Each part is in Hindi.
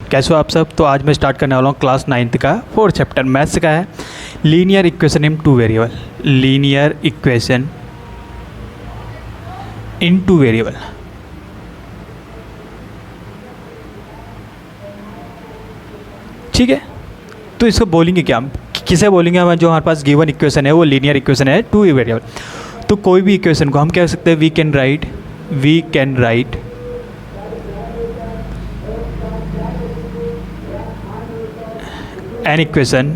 कैसे हो आप सब। तो आज मैं स्टार्ट करने वाला हूँ क्लास 9th का 4th चैप्टर मैथ्स का है linear equation in two variable. Linear equation in two variable. ठीक है, तो इसको बोलेंगे क्या, किसे बोलेंगे हम, जो हमारे पास गिवन इक्वेशन है वो लीनियर इक्वेशन है टू वेरिएबल। तो कोई भी इक्वेशन को हम क्या कर सकते हैं, we can write an equation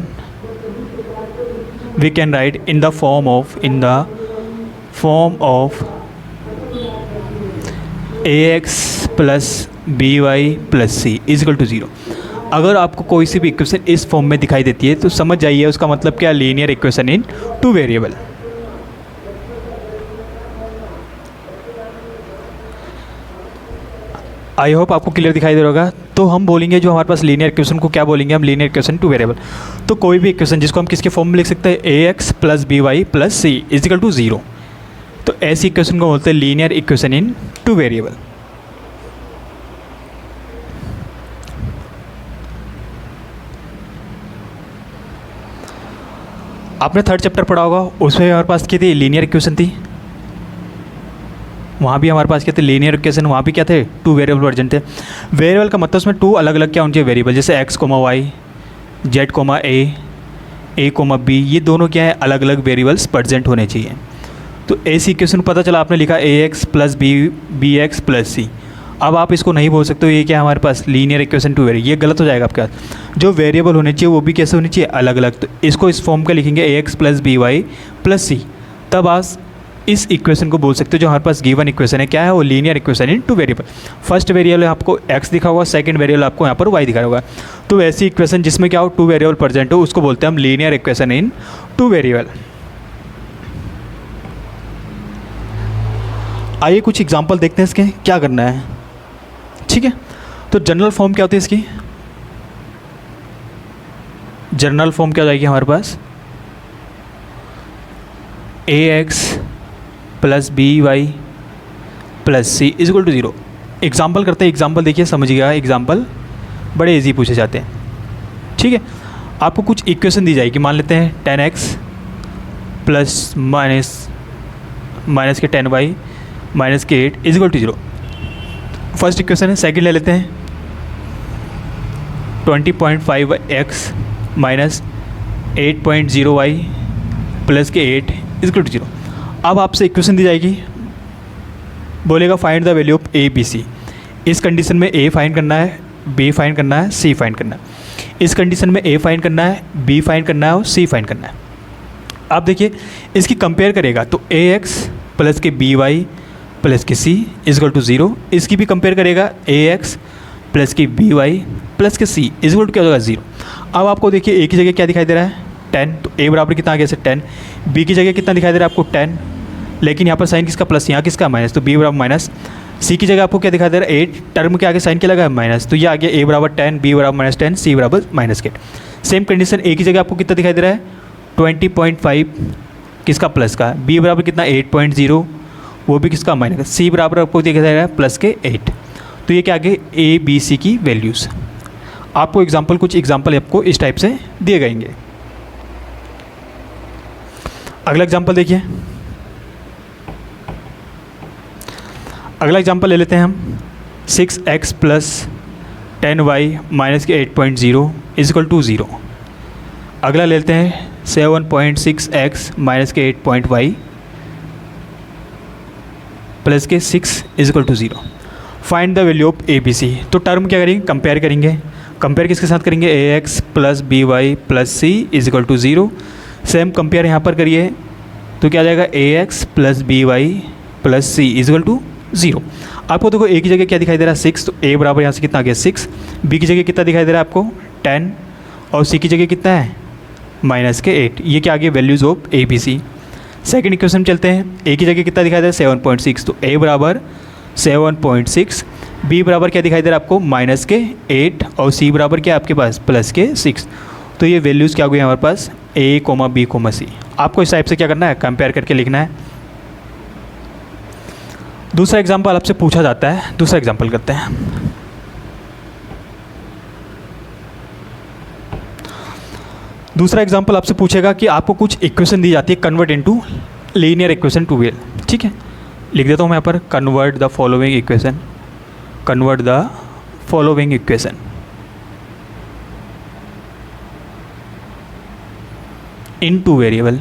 we can write in the form of ax plus by plus c is equal to 0। अगर आपको कोई सी भी इक्वेशन इस फॉर्म में दिखाई देती है तो समझ जाइए उसका मतलब क्या, linear equation in two variable. I hope आपको क्लियर दिखाई दे रहा होगा। तो हम बोलेंगे जो हमारे पास लीनियर इक्वेशन को क्या बोलेंगे हम, लीनियर इक्वेशन टू वेरिएबल। तो कोई भी इक्वेशन जिसको हम किसके फॉर्म में लिख सकते हैं, ax plus by plus c is equal to 0। तो ऐसी इक्वेशन को बोलते हैं linear equation in two variable. आपने थर्ड चैप्टर पढ़ा होगा, उसमें हमारे पास क्या थी, लीनियर इक्वेशन थी। वहाँ भी हमारे पास क्या थे, लीनियर इक्वेशन, वहाँ भी क्या थे, टू वेरिएबल वर्जन थे। वेरिएबल का मतलब उसमें टू अलग अलग क्या होने चाहिए वेरिएबल, जैसे x comma y, z comma a comma b, ये दोनों क्या है, अलग अलग वेरिएबल्स प्रेजेंट होने चाहिए। तो ऐसी इक्वेशन पता चला, आपने लिखा a x plus b x plus c. अब आप इसको नहीं बोल सकते हो ये क्या है हमारे पास लीनियर इक्वेशन टू वेरिएबल, ये गलत हो जाएगा आपके पास। जो वेरिएबल होने चाहिए वो भी कैसे होने चाहिए, अलग अलग। तो इसको इस फॉर्म का लिखेंगे a x plus B Y plus c, तब आप इस इक्वेशन को बोल सकते हो जो हमारे पास गिवन इक्वेशन है, क्या है वो, linear equation in two variable. First variable आपको x दिखा होगा, सेकंड वेरिएबल आपको यहाँ पर y दिखा होगा। तो ऐसी इक्वेशन जिसमें क्या हो, टू वेरिएबल प्रेजेंट हो, उसको बोलते हैं हम linear equation in two variable. आइए कुछ एग्जांपल देखते हैं इसके, क्या करना है। ठीक है, तो जनरल फॉर्म क्या होती है इसकी, जनरल फॉर्म क्या हो जाएगी हमारे पास, ax plus B Y plus C is equal to 0। Example करते हैं, एग्जाम्पल देखिए समझिएगा, एग्जाम्पल बड़े इजी पूछे जाते हैं। ठीक है, आपको कुछ इक्वेशन दी जाएगी, मान लेते हैं 10x प्लस माइनस के 10y माइनस के 8 is equal to 0। First equation है। सेकंड ले लेते हैं 20.5x माइनस 8.0y प्लस के 8 इज इक्वल टू 0। अब आपसे इक्वेशन दी जाएगी, बोलेगा find the value of A B C. इस कंडीशन में ए फाइंड करना है, बी फाइंड करना है, सी फाइंड करना है। इस कंडीशन में ए फाइंड करना है, बी फाइंड करना है और सी फाइंड करना है। आप देखिए इसकी कंपेयर करेगा तो ए एक्स प्लस के बी वाई प्लस के सी इज इक्वल टू 0। इसकी भी कंपेयर करेगा ए एक्स प्लस के बी वाई प्लस के सी इज इक्वल टू क्या होगा, 0। अब आपको देखिए ए की जगह क्या दिखाई दे रहा है, 10। तो ए बराबर कितना आ गया, 10। बी की जगह कितना दिखाई दे रहा है आपको, 10, लेकिन यहाँ पर साइन किसका प्लस, यहाँ किसका माइनस, तो बी बराबर माइनस। सी की जगह आपको क्या दिखाई दे रहा है, 8, टर्म के आगे साइन क्या लगा है, माइनस। तो ये आ गया ए बराबर 10, बी बराबर माइनस 10, सी बराबर माइनस के। सेम कंडीशन ए की जगह आपको कितना दिखाई दे रहा है, 20.5 किसका प्लस का, बी बराबर कितना 8.0 वो भी किसका माइनस का, सी बराबर आपको दिखाई दे रहा है प्लस के 8। तो ये क्या आगे ए बी सी की वैल्यूज़। आपको एग्जाम्पल, कुछ एग्जाम्पल आपको इस टाइप से दिए जाएंगे। अगला एग्जाम्पल देखिए, अगला एग्जाम्पल ले लेते हैं हम 6x प्लस 10y माइनस के 8.0 इज इक्वल टू 0। अगला ले लेते हैं 7.6x माइनस के 8.y प्लस के 6 is equal to 0। Find the value of A B C. तो टर्म क्या करेंगे, कंपेयर करेंगे। कंपेयर किसके साथ करेंगे, a x plus B Y plus C is equal to 0। Same compare यहाँ पर करिए तो क्या आ जाएगा, a x plus B Y plus C is equal to 0। आपको देखो ए की जगह क्या दिखाई दे रहा है, 6। तो ए बराबर यहाँ से कितना आ गया, 6। बी की जगह कितना दिखाई दे रहा है आपको, 10, और सी की जगह कितना है, माइनस के 8। ये क्या आ गया, values of A B C. Second equation में चलते हैं, ए की जगह कितना दिखाई दे रहा है, 7.6। तो ए बराबर 7.6, बी बराबर क्या दिखाई दे रहा है आपको, माइनस के 8, और सी बराबर क्या आपके पास, प्लस के 6। तो ये वैल्यूज़ क्या हो गई हमारे पास, ए कोमा बी कोमा सी। आपको इस टाइप से क्या करना है, कंपेयर करके लिखना है। दूसरा एग्जाम्पल आपसे पूछा जाता है, दूसरा एग्जाम्पल करते हैं। दूसरा एग्जांपल आपसे पूछेगा कि आपको कुछ इक्वेशन दी जाती है, convert into linear equation to well, ठीक है। लिख देता हूँ मैं यहाँ पर, convert the following equation, convert the following equation in two variable,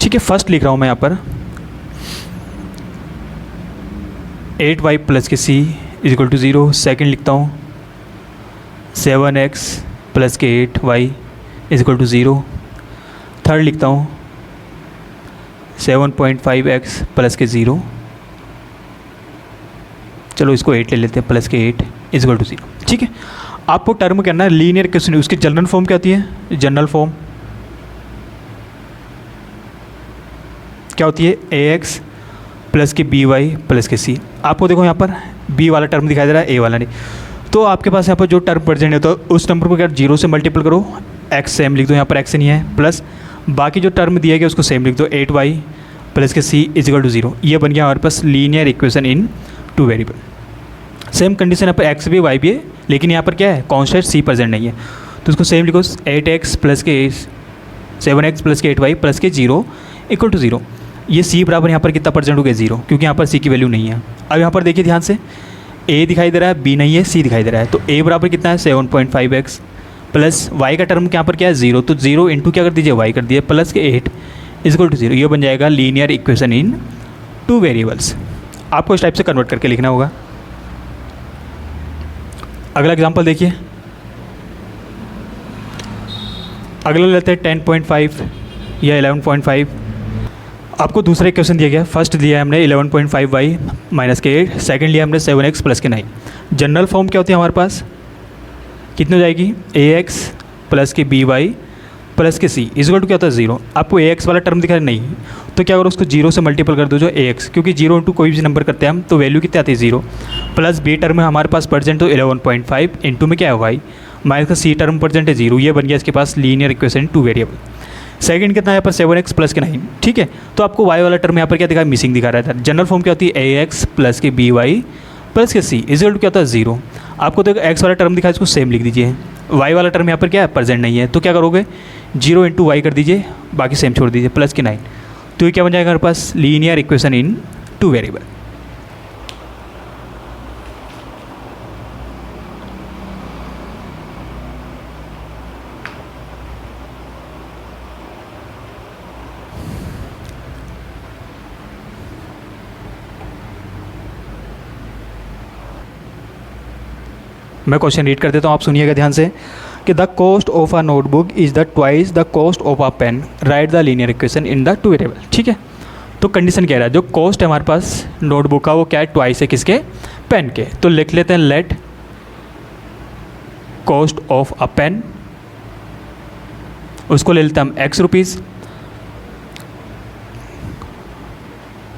ठीक है। फर्स्ट लिख रहा हूँ मैं यहाँ पर 8y प्लस के c is equal to 0। Second लिखता हूँ 7x प्लस के 8y is equal to 0। Third लिखता हूँ 7.5x प्लस के 0, चलो इसको 8 ले लेते हैं, प्लस के 8 इज इक्वल टू 0, ठीक है। आपको टर्म करना है लीनियर इक्वेशन, उसकी जनरल फॉर्म क्या होती है, जनरल फॉर्म क्या होती है, ax प्लस के by प्लस के c। आपको देखो यहाँ पर b वाला टर्म दिखाई दे रहा है, a वाला नहीं, तो आपके पास यहाँ पर जो टर्म प्रेजेंट है तो उस नंबर को क्या 0 से मल्टीपल करो, x सेम लिख दो, यहाँ पर x नहीं है, प्लस बाकी जो टर्म दिया गया उसको सेम लिख दो, 8y प्लस के c इज इक्वल टू 0। ये बन गया हमारे पास linear equation in two variable. Same condition यहाँ पर x भी y भी है, लेकिन यहाँ पर क्या है, कॉन्स्टेंट c प्रेजेंट नहीं है, तो उसको सेम लिखो 8x प्लस के 7x प्लस के 8y प्लस के 0 इक्वल टू 0। ये c बराबर यहाँ पर कितना परसेंट हो गया, 0, क्योंकि यहाँ पर c की वैल्यू नहीं है। अब यहाँ पर देखिए ध्यान से, a दिखाई दे रहा है, b नहीं है, c दिखाई दे रहा है, तो a बराबर कितना है 7.5x प्लस y का टर्म यहाँ पर क्या है 0, तो 0 इंटू क्या कर दीजिए y कर दिए, प्लस के 8 इज इक्वल टू 0। ये बन जाएगा linear equation in two variables. आपको इस टाइप से कन्वर्ट करके लिखना होगा। अगला एग्जाम्पल देखिए, अगला लेते हैं 10.5 या 11.5। आपको दूसरा इक्वेशन दिया गया, फर्स्ट दिया है हमने 11.5y माइनस के 8, सेकेंड लिया हमने 7x प्लस के 9। जनरल फॉर्म क्या होती है हमारे पास, कितनी हो जाएगी, ax प्लस के by प्लस के c इज इक्वल टू क्या होता है 0। आपको ax वाला टर्म दिखा नहीं, तो क्या करो उसको 0 से मल्टीपल कर दो जो ax, क्योंकि 0 इंटू कोई भी नंबर करते हैं हम तो वैल्यू कितनी आती है 0, प्लस b टर्म है हमारे पास प्रेजेंट तो 11.5 इंटू में क्या है y, माइनस का c टर्म प्रेजेंट है 0। ये बन गया इसके पास linear equation two variable. Second कितना है यहाँ पर 7x प्लस के 9, ठीक है। तो आपको y वाला टर्म यहाँ पर क्या दिखा, मिसिंग दिखा रहा था। जनरल फॉर्म क्या होती है, ax प्लस के by प्लस के c इज इक्वल टू क्या होता है 0। आपको तो x वाला टर्म दिखा, इसको सेम लिख दीजिए। y वाला टर्म यहाँ पर क्या है, प्रेजेंट नहीं है, तो क्या करोगे 0 इंटू y कर दीजिए, बाकी सेम छोड़ दीजिए, प्लस के 9। तो ये क्या बन जाएगा हमारे पास, linear equation in two variable. मैं क्वेश्चन रीड कर देता हूँ, आप सुनिएगा ध्यान से कि the cost of a notebook is the twice the cost of a pen, write the linear equation in the two variable, ठीक है। तो कंडीशन कह रहा है जो कॉस्ट है हमारे पास नोटबुक का वो क्या है, ट्वाइस है किसके, पेन के। तो लिख लेते हैं let cost of a pen, उसको ले लेते हैं हम x rupees,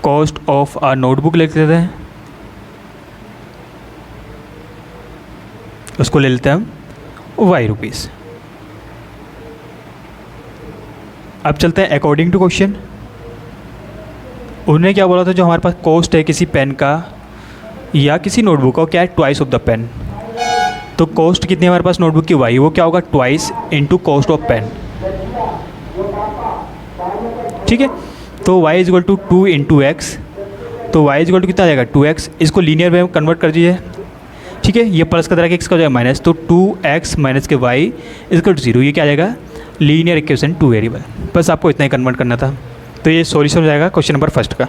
cost of a notebook लिख लेते हैं, उसको ले लेते हैं हम y रुपीज़। अब चलते हैं अकॉर्डिंग टू क्वेश्चन। उन्होंने क्या बोला था, जो हमारे पास कॉस्ट है किसी पेन का या किसी नोटबुक का, क्या है ट्वाइस ऑफ द पेन। तो कॉस्ट कितनी है हमारे पास नोटबुक की, y, वो क्या होगा twice into cost of pen, ठीक है। तो y is equal to 2 into X, तो y इज इक्वल टू कितना आ जाएगा 2x। इसको लीनियर वे में कन्वर्ट कर दीजिए, ठीक है। ये प्लस का तरह किसका हो जाएगा माइनस, तो 2x माइनस के y इज इक्वल टू 0। ये क्या आ जाएगा, लीनियर इक्वेशन टू वेरिएबल। बस आपको इतना ही कन्वर्ट करना था। तो ये सॉल्यूशन हो जाएगा क्वेश्चन नंबर फर्स्ट का।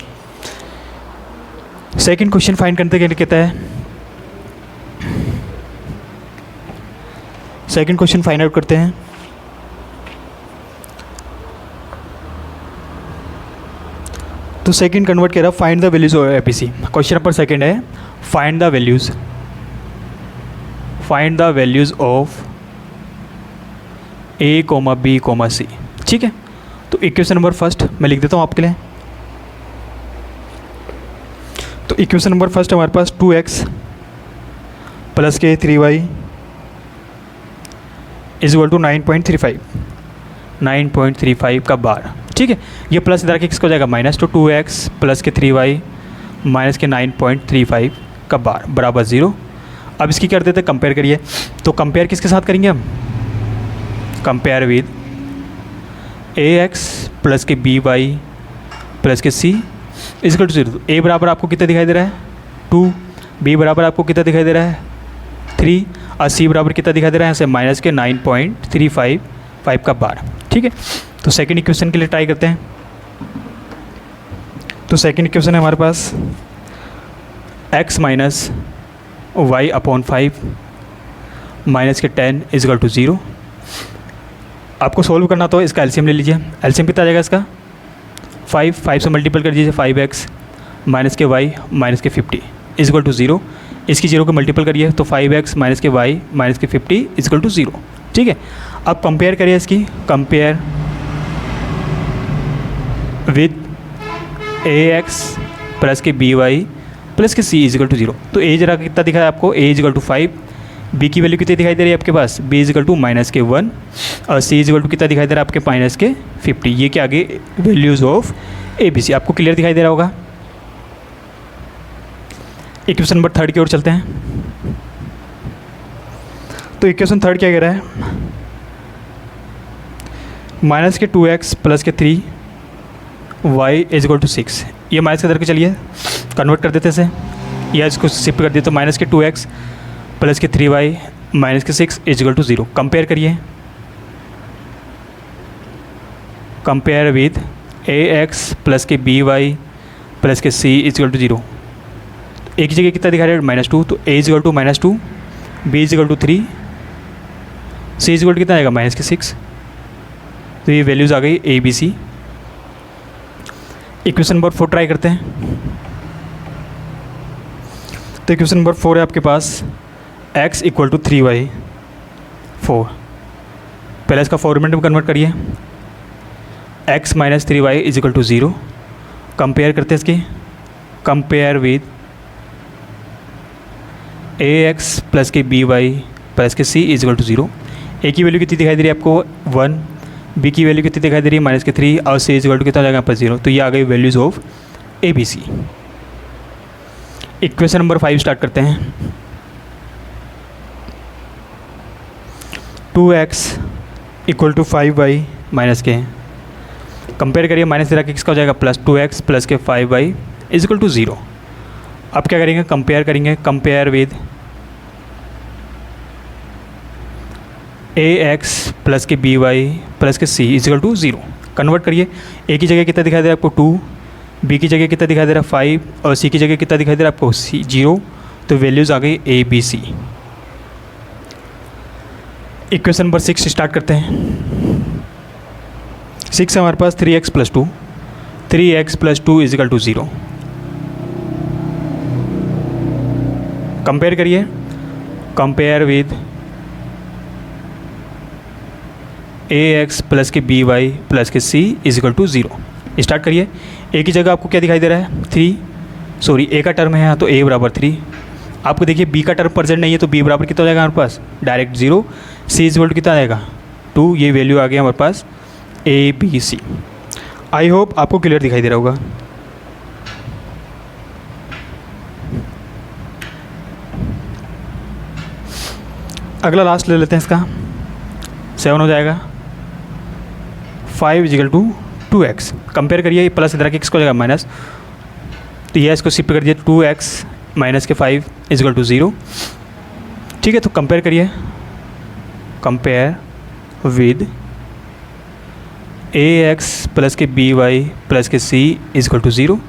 सेकंड क्वेश्चन फाइंड करने के लिए कहता है, सेकंड क्वेश्चन फाइंड आउट करते हैं। तो सेकंड कन्वर्ट कह रहा find the values of APC. Question number second है find the values, find the values of a, b, c, ठीक है। तो इक्वेशन नंबर फर्स्ट मैं लिख देता हूँ आपके लिए। तो इक्वेशन नंबर फर्स्ट हमारे पास 2x प्लस के 3y इज इक्वल टू 9.35 का बार, ठीक है। ये प्लस इधर के किसको जाएगा माइनस, तो 2x प्लस के 3y माइनस के 9.35 का बार बराबर 0। अब इसकी कर देते हैं कंपेयर करिए। तो कंपेयर किसके साथ करेंगे हम? Compare with A x plus के बी वाई प्लस के सी इजकल टू 0। ए बराबर आपको कितना दिखाई दे रहा है? 2। बी बराबर आपको कितना दिखाई दे रहा है? 3। और सी बराबर कितना दिखाई दे रहा है? ऐसे माइनस के 9.355 का बार। ठीक है, तो सेकेंड इक्वेशन के लिए ट्राई करते हैं। तो सेकेंड इक्वेशन है हमारे पास x minus Y upon 5 minus के 10 इजकल टू 0। आपको सोल्व करना तो इसका एलसीएम ले लीजिए। एलसीएम कितना आ जाएगा इसका? 5 से मल्टीपल कर दीजिए। 5x माइनस के y माइनस के 50 इजकल टू 0। इसकी 0 को मल्टीपल करिए तो 5x माइनस के y माइनस के 50 इजकल टू 0। ठीक है, अब कंपेयर करिए इसकी। कंपेयर विद ax प्लस के by प्लस के c इजकल टू 0। तो a जरा कितना दिखा है आपको? a is equal to 5। b की वैल्यू कितनी दिखाई दे रही है आपके पास? b इजकल टू माइनस के 1 और c इजकल टू कितना दिखाई दे रहा है आपके? माइनस के 50। ये क्या आगे वैल्यूज़ ऑफ ABC आपको क्लियर दिखाई दे रहा होगा। इक्वेशन नंबर 3 की ओर चलते हैं। तो इक्वेशन 3 क्या कह रहा है? माइनस के 2x प्लस के 3y इजकल टू 6। ये माइनस के इधर के चलिए कन्वर्ट कर देते हैं इसे, या इसको शिफ्ट कर दिए तो माइनस के 2x प्लस के 3y माइनस के 6 इजकल टू 0। कंपेयर करिए। कंपेयर विद ax प्लस के by प्लस के c इजकल टू 0। एक ही जगह कितना दिखा रहा है? -2। तो a is equal to -2, b is equal to 3, c is equal to कितना आएगा? माइनस के 6। तो ये वैल्यूज़ आ गई ABC। इक्वेशन नंबर 4 ट्राई करते हैं। तो इक्वेशन नंबर 4 है आपके पास x इक्वल टू 3y 4। पहले इसका फॉर्मेट में कन्वर्ट करिए। x minus 3y is equal to 0। Compare करते हैं इसकी। कंपेयर विद ax प्लस के by प्लस के c is equal to 0। a की वैल्यू कितनी दिखाई दे रही है आपको? 1। b की वैल्यू कितनी दिखाई दे रही है? माइनस के 3 और c इज इक्वल टू कितना जाएगा यहाँ पर? 0। तो ये आ गई values of ABC। Equation number 5 start करते हैं। 2x equal to 5y minus के, कंपेयर करिए। माइनस तेरा किसका हो जाएगा? प्लस 2x प्लस के 5y इज इक्वल टू 0। अब क्या करेंगे? कंपेयर करेंगे। कंपेयर विद ax प्लस के by प्लस के c is equal to 0। Convert करिए। a की जगह कितना दिखाई दे रहा है आपको? 2। b की जगह कितना दिखाई दे रहा है? 5 और c की जगह कितना दिखाई दे रहा है आपको? 0। तो वैल्यूज़ आ गई ABC। इक्वेशन नंबर 6 स्टार्ट करते हैं। 6 है हमारे पास 3x plus 2। 3x plus 2 is equal to 0। Compare करिए। कंपेयर विद ax प्लस के by प्लस के c is equal to 0। Start करिए। a की जगह आपको क्या दिखाई दे रहा है? 3। सॉरी, a का टर्म है यहाँ, तो a बराबर 3। आपको देखिए b का टर्म प्रेजेंट नहीं है, तो b बराबर कितना हो जाएगा हमारे पास? Direct 0। c is equal to कितना आएगा? 2। ये वैल्यू आ गया हमारे पास ABC। आई होप आपको क्लियर दिखाई दे रहा होगा। अगला लास्ट ले लेते हैं इसका। 7 हो जाएगा। 5 इजिकल टू 2x। कंपेयर करिए। प्लस इधर किसको हो जाएगा? माइनस। तो ये इसको शिफ्ट कर दिए। 2x माइनस के 5 इजिकल टू 0। ठीक है, तो कंपेयर करिए। कंपेयर विद ax प्लस के by प्लस के c इजिकल टू 0।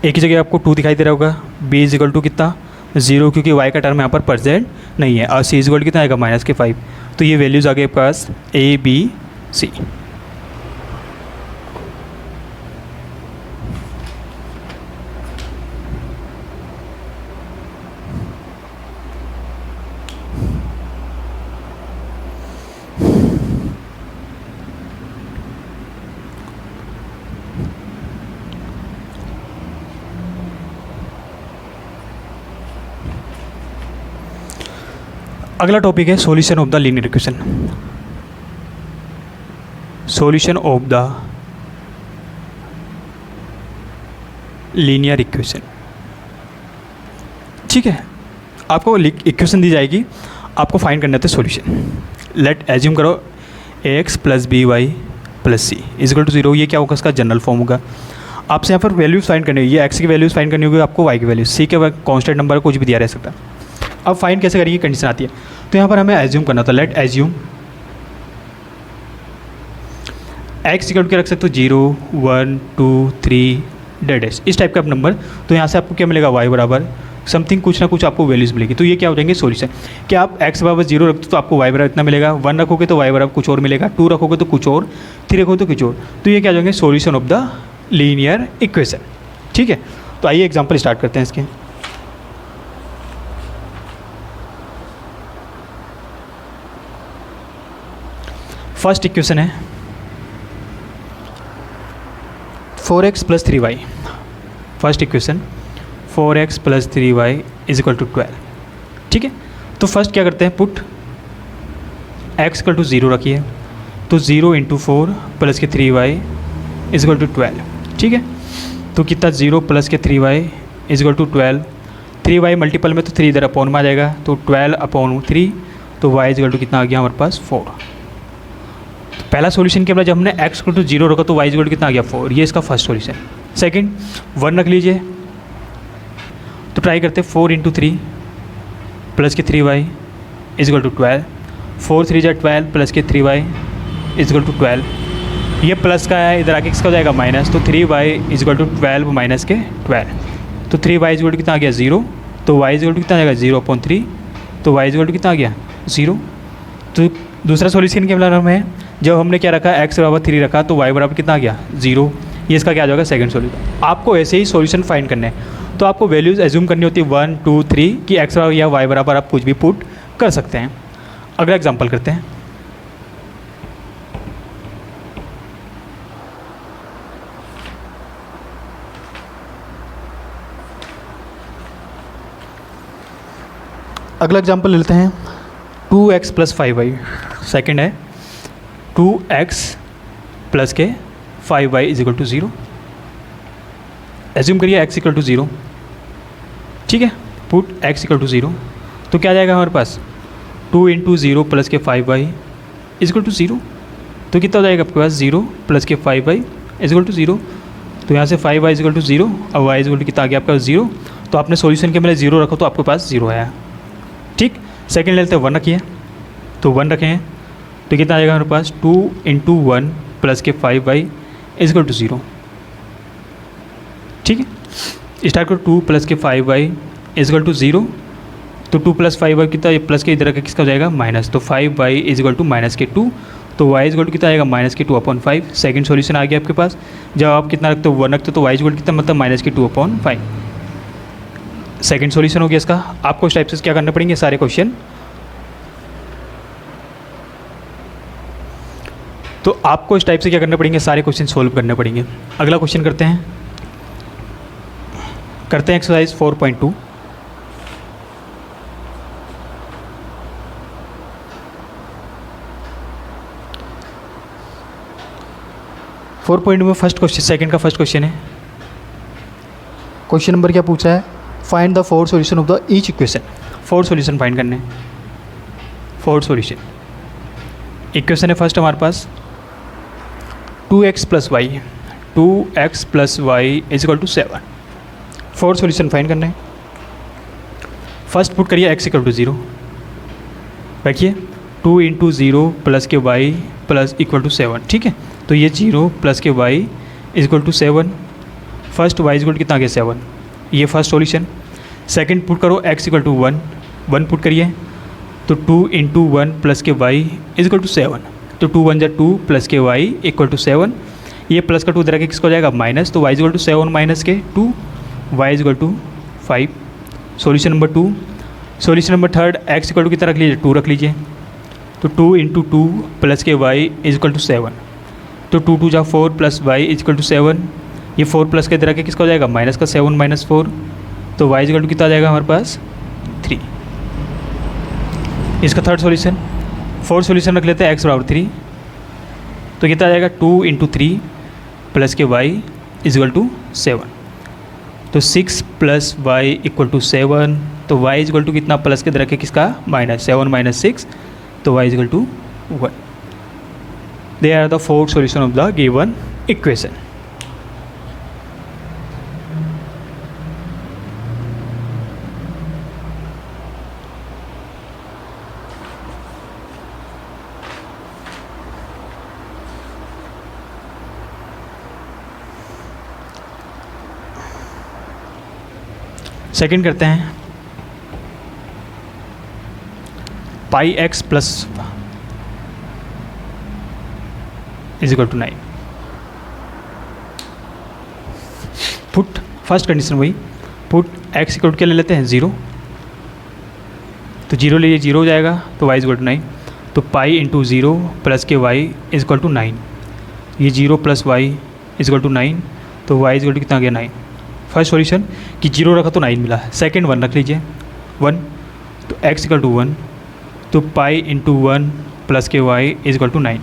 एक ही जगह आपको 2 दिखाई दे रहा होगा। b इजिकल टू कितना? 0, क्योंकि y का टर्म यहाँ पर प्रेजेंट नहीं है। और c इजिकल कितना आएगा? माइनस के 5। तो ये वैल्यूज़ आ गए आपके पास ABC। अगला टॉपिक है solution of the linear equation. Solution of the linear equation. ठीक है, आपको इक्वेशन दी जाएगी, आपको फाइंड करना है सॉल्यूशन। लेट एज्यूम करो ax plus B Y plus C is equal to 0। ये क्या होगा, इसका जनरल फॉर्म होगा। आपसे यहाँ पर वैल्यूज़ फाइंड करनी होगी, ये x की वैल्यूज़ फाइंड करनी होगी, आपको y की वैल्यूज, c के कांस्टेंट नंबर कुछ भी दिया रह सकता है। अब फाइंड कैसे करेंगे, कंडीशन आती है। तो यहाँ पर हमें एज्यूम करना था, लेट एज्यूम x इक्वल के रख सकते हो 0 1 2 3 डैश इस टाइप का आप नंबर। तो यहाँ से आपको क्या मिलेगा, y बराबर समथिंग कुछ ना कुछ आपको वैल्यूज़ मिलेगी। तो ये क्या हो जाएंगे सॉल्यूशन। कि आप x बराबर 0 रखते हो तो आपको y बराबर इतना मिलेगा, 1 रखोगे तो y बराबर कुछ और मिलेगा, 2 रखोगे तो कुछ और, 3 रखोगे तो कुछ और। तो ये क्या हो जाएंगे, solution of the linear equation. ठीक है, तो आइए एग्जाम्पल स्टार्ट करते हैं इसके। फर्स्ट इक्वेशन है 4x plus 3y। First equation 4x plus 3y is equal to 12। ठीक है, तो फर्स्ट क्या करते हैं, पुट x इक्वल टू 0 रखिए, तो 0 इंटू 4 प्लस के 3y इज इक्वल टू 12। ठीक है, तो कितना 0 प्लस के 3y is equal to 12। 3y multiple में तो 3 इधर अपॉन में आ जाएगा, तो 12 अपॉन 3, तो y इज इक्वल टू कितना आ गया हमारे पास 4। तो पहला सॉल्यूशन के बाद जब हमने x इक्वल टू 0 रखा तो y इज इक्वल टू कितना आ गया 4। ये इसका फर्स्ट सॉल्यूशन। सेकंड 1 रख लीजिए, तो ट्राई करते 4 इंटू 3 प्लस के 3y इज इक्वल टू 12। 4 3 जा 12 प्लस के 3y इज इक्वल टू 12। ये प्लस का है, इधर आके किसका हो जाएगा माइनस, तो 3y is equal to 12 minus के 12। तो 3y इज इक्वल टू कितना आ गया 0, तो y इज इक्वल टू कितना आ जाएगा 0/3, तो y इज इक्वल टू कितना आ गया 0। तो दूसरा सॉल्यूशन के बारे में जब हमने क्या रखा, x बराबर 3 रखा, तो y बराबर कितना आ गया 0। ये इसका क्या आ जाएगा सेकंड सॉल्यूशन। आपको ऐसे ही सॉल्यूशन फाइंड करने हैं, तो आपको वैल्यूज़ एज्यूम करनी होती है 1 2 3 कि x बराबर या y बराबर आप कुछ भी पुट कर सकते हैं। अगला एग्जाम्पल करते हैं। अगला एग्जाम्पल लेते हैं 2x प्लस 5y। सेकेंड है 2x प्लस के 5y is equal to 0। Assume करिए x इक्वल टू 0। ठीक है, पुट x इक्वल टू 0, तो क्या आ जाएगा हमारे पास 2 इंटू 0 प्लस के 5y इज इक्वल टू 0। तो कितना हो जाएगा आपके पास 0 प्लस के 5y इज इक्वल टू 0। तो यहाँ से 5y इज इक्वल टू 0 और y इज इक्वल टू कितना आ गया आपका 0। तो आपने सॉल्यूशन के मैंने 0 रखा तो आपके पास 0 आया। ठीक, सेकेंड लेते हैं 1 रखिए, तो 1 रखें तो कितना आ जाएगा हमारे पास 2 इंटू 1 प्लस के 5y इज इक्वल टू 0। ठीक है, स्टार्ट करो 2 प्लस के 5y इज इक्वल टू 0। तो 2 प्लस 5y कितना, ये प्लस के इधर का किसका हो जाएगा माइनस, तो 5y is equal to minus के 2, तो y इज इक्वल टू कितना आएगा माइनस के 2/5। सेकंड सॉल्यूशन आ गया आपके पास। जब आप कितना रखते हो 1 रखते हो तो y इज इक्वल कितना मतलब माइनस के 2/5। सेकंड सॉल्यूशन हो गया इसका। आपको इस टाइप से क्या करना पड़ेंगे सारे क्वेश्चन, तो आपको इस टाइप से क्या करना पड़ेंगे सारे क्वेश्चन सोल्व करने पड़ेंगे। अगला क्वेश्चन करते हैं एक्सरसाइज 4.2। में फर्स्ट क्वेश्चन, सेकंड का फर्स्ट क्वेश्चन है। क्वेश्चन नंबर क्या पूछा है, find the 4 solution of the each equation. 4 solution find करने हैं, 4 सॉल्यूशन। इक्वेशन है फर्स्ट हमारे पास 2x plus Y, 2x plus Y is equal to 7। 4 solution find करने हैं। फर्स्ट पुट करिए x इक्वल टू 0, रखिए 2 इंटू 0 प्लस के y प्लस इक्वल टू 7। ठीक है, तो ये 0 प्लस के y is equal to 7। First y is equal to कितना आ गया 7, ये फर्स्ट सॉल्यूशन। सेकंड पुट करो x इक्वल टू 1, 1 पुट करिए, तो 2 इंटू 1 प्लस के y इज इक्वल टू 7। तो 2 1 जा 2 प्लस के y इक्वल टू 7। ये प्लस का 2 इधर आके किसको हो जाएगा माइनस, तो y is equal to 7 minus के 2, y is equal to 5। Solution number 2। Solution number third x equal to कितना रख लीजिए 2 रख लीजिए, तो 2 इंटू 2 प्लस के y इज इक्वल टू 7। तो 2 2 जा 4 plus y is equal to 7। ये 4 प्लस के इधर आके किसका हो जाएगा माइनस का 7 माइनस 4, तो y इज इक्वल टू कितना आ जाएगा हमारे पास 3। इसका थर्ड सॉल्यूशन। 4 सॉल्यूशन रख लेते हैं x बराबर 3, तो कितना आ जाएगा 2 इंटू 3 प्लस के y इज इक्वल टू 7। तो 6 प्लस y इक्वल टू 7 तो y इज इक्वल टू कितना, प्लस के इधर रखे किसका, माइनस 7 माइनस 6, तो y is equal to 1. They are the 4 solution of the given equation. Second करते हैं, pi x plus is equal to 9. Put first condition वही, पुट एक्स इक्वल टू क्या ले लेते हैं, 0. तो 0 लीजिए, 0 हो जाएगा, तो y इज इक्वल टू 9. तो पाई इंटू 0 प्लस के y इज इक्वल टू 9. ये 0 plus y is equal to 9, तो y इज इक्वल टू कितना आ गया, 9. फर्स्ट सॉल्यूशन कि 0 रखा तो 9 मिला. सेकंड 1 रख लीजिए, 1, तो x इक्वल टू 1, तो पाई इंटू 1 प्लस के y इज इक्वल टू 9.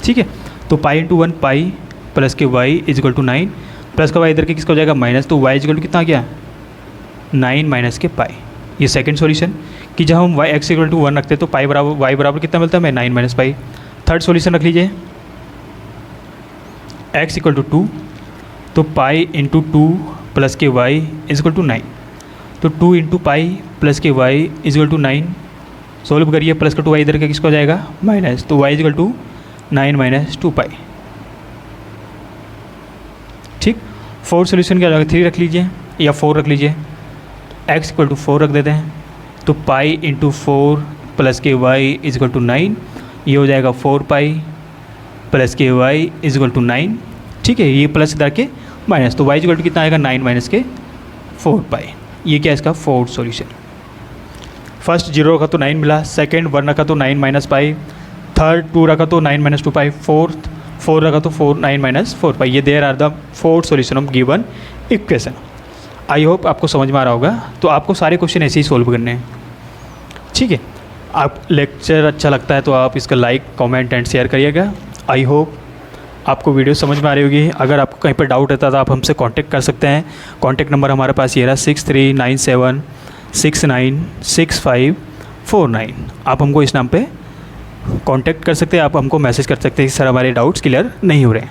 ठीक है, तो पाई इंटू 1 पाई प्लस के y is equal to 9, plus का y इधर के किसका हो जाएगा, माइनस, तो y इज इक्वल टू कितना आ गया, 9 माइनस के पाई. ये सेकंड सॉल्यूशन कि जब हम x इक्वल टू 1 रखते हैं तो पाई बराबर y बराबर कितना मिलता है, हमें 9 माइनस पाई. थर्ड सॉल्यूशन रख लीजिए, x इक्वल टू 2, तो पाई इंटू 2 प्लस के y इज इक्वल टू 9, तो 2 इंटू पाई प्लस के y is equal to 9. Solve करिए, प्लस का 2y इधर का किसका हो जाएगा, माइनस, तो y is equal to 9 minus 2 pi. ठीक, फोर्थ सोल्यूशन क्या हो जाएगा, 3 रख लीजिए या 4 रख लीजिए, x इक्वल टू 4 रख देते हैं, तो पाई इंटू 4 प्लस के y इज इक्वल टू 9, ये हो जाएगा 4 पाई प्लस के y इज इक्वल टू 9. ठीक है, ये प्लस इधर के माइनस, तो y इक्वल टू कितना आएगा, 9 माइनस के 4 पाई. ये क्या है इसका फोर्थ सॉल्यूशन. फर्स्ट 0 रखा तो 9 मिला, सेकंड 1 रखा तो 9 माइनस पाई, थर्ड 2 रखा तो 9 माइनस 2 पाई, फोर्थ 4 रखा तो 9 माइनस 4 पाई. ये there are the 4 solution of given equation. I hope आपको समझ में आ रहा होगा. तो आपको सारे क्वेश्चन ऐसे ही सोल्व करने हैं. ठीक है, आप लेक्चर अच्छा लगता है तो आप इसका लाइक कमेंट एंड शेयर करिएगा. आई होप आपको वीडियो समझ में आ रही होगी. अगर आपको कहीं पर डाउट रहता तो आप हमसे कांटेक्ट कर सकते हैं. कांटेक्ट नंबर हमारे पास ये रहा 6397696549. आप हमको इस नाम पे कांटेक्ट कर सकते हैं. आप हमको मैसेज कर सकते हैं कि सर हमारे डाउट्स क्लियर नहीं हो रहे हैं.